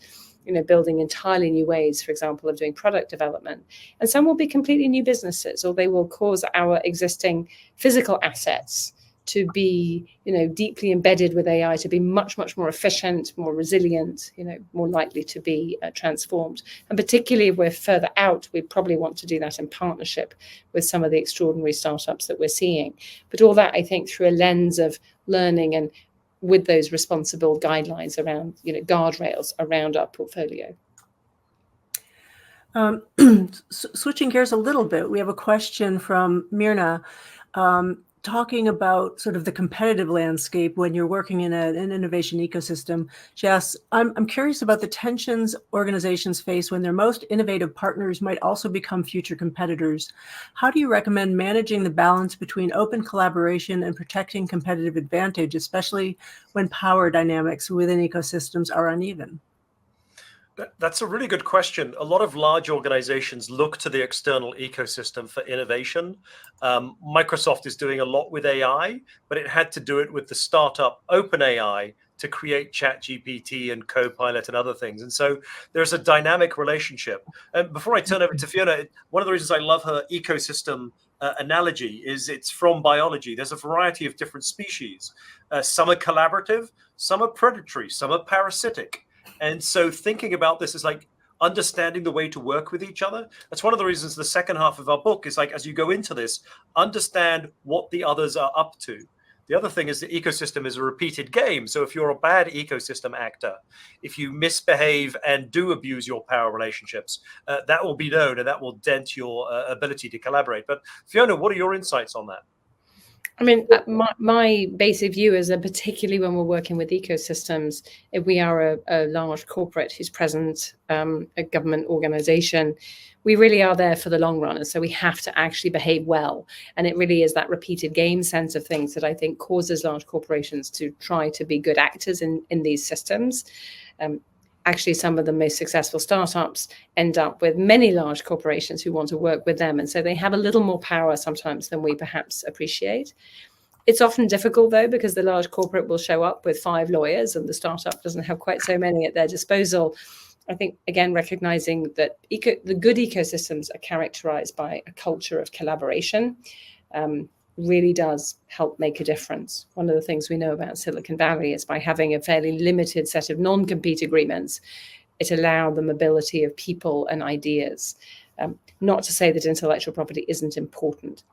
building entirely new ways, for example, of doing product development. And some will be completely new businesses, or they will cause our existing physical assets to be, deeply embedded with AI, to be much, much more efficient, more resilient, more likely to be transformed. And particularly if we're further out, we probably want to do that in partnership with some of the extraordinary startups that we're seeing. But all that, I think, through a lens of learning and with those responsible guidelines around, guardrails around our portfolio. Switching gears a little bit, we have a question from Myrna. Talking about sort of the competitive landscape when you're working in an innovation ecosystem. She asks, I'm curious about the tensions organizations face when their most innovative partners might also become future competitors. How do you recommend managing the balance between open collaboration and protecting competitive advantage, especially when power dynamics within ecosystems are uneven? That's a really good question. A lot of large organizations look to the external ecosystem for innovation. Microsoft is doing a lot with AI, but it had to do it with the startup OpenAI to create ChatGPT and Copilot and other things. And so there's a dynamic relationship. And before I turn over to Fiona, one of the reasons I love her ecosystem analogy is it's from biology. There's a variety of different species. Some are collaborative, some are predatory, some are parasitic. And so thinking about this is like understanding the way to work with each other. That's one of the reasons the second half of our book is like, as you go into this, understand what the others are up to. The other thing is the ecosystem is a repeated game. So if you're a bad ecosystem actor, if you misbehave and do abuse your power relationships, that will be known and that will dent your ability to collaborate. But Fiona, what are your insights on that? I mean, my basic view is that particularly when we're working with ecosystems, if we are a large corporate who's present, a government organization, we really are there for the long run. And so we have to actually behave well. And it really is that repeated game sense of things that I think causes large corporations to try to be good actors in these systems. Actually, some of the most successful startups end up with many large corporations who want to work with them. And so they have a little more power sometimes than we perhaps appreciate. It's often difficult, though, because the large corporate will show up with 5 lawyers and the startup doesn't have quite so many at their disposal. I think, again, recognizing that the good ecosystems are characterized by a culture of collaboration really does help make a difference. One of the things we know about Silicon Valley is by having a fairly limited set of non-compete agreements, it allowed the mobility of people and ideas. Not to say that intellectual property isn't important,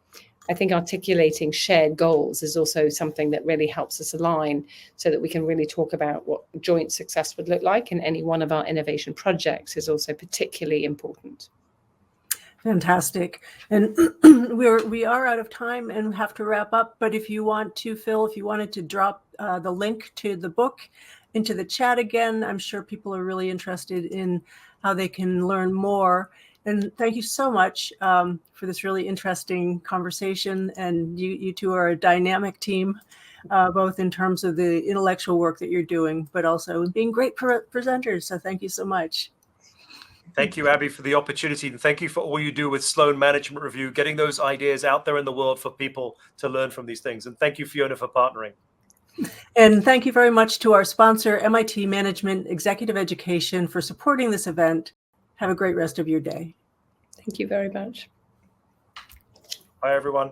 I think articulating shared goals is also something that really helps us align so that we can really talk about what joint success would look like. And any one of our innovation projects is also particularly important. Fantastic. And we are out of time and have to wrap up. But if you want to, Phil, if you wanted to drop the link to the book into the chat again, I'm sure people are really interested in how they can learn more. And thank you so much for this really interesting conversation. And you two are a dynamic team, both in terms of the intellectual work that you're doing, but also being great presenters. So thank you so much. Thank you, Abby, for the opportunity. And thank you for all you do with Sloan Management Review, getting those ideas out there in the world for people to learn from these things. And thank you, Fiona, for partnering. And thank you very much to our sponsor, MIT Management Executive Education, for supporting this event. Have a great rest of your day. Thank you very much. Bye, everyone.